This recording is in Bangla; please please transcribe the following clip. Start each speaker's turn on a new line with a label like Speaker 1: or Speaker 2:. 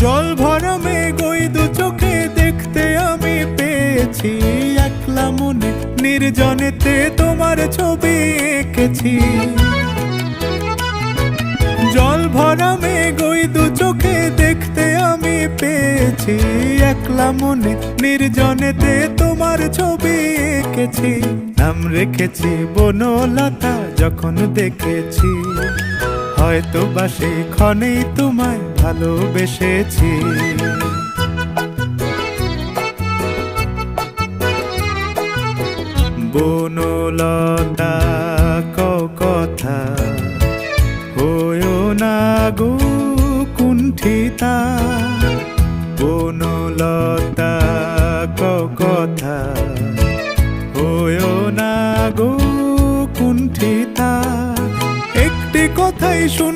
Speaker 1: জল ভরা মেঘ ওই দু চোখে দেখতে আমি পেয়েছি, একলা মনে নির্জনেতে তোমার ছবি এঁকেছি। জল ভরা মেঘ ওই দু চোখে দেখতে আমি পেয়েছি, একলা মনে নির্জনেতে তোমার ছবি এঁকেছি। নাম রেখেছি বনলতা যখন দেখেছি, হয়তো বা সেই ক্ষণেই তোমায় ভালোবেসেছি। বনলতা কও কথা, হয়ো না গো কুণ্ঠিতা। বনলতা কও কথা, হয়ো না গো কুণ্ঠিতা। একটি কথাই শুন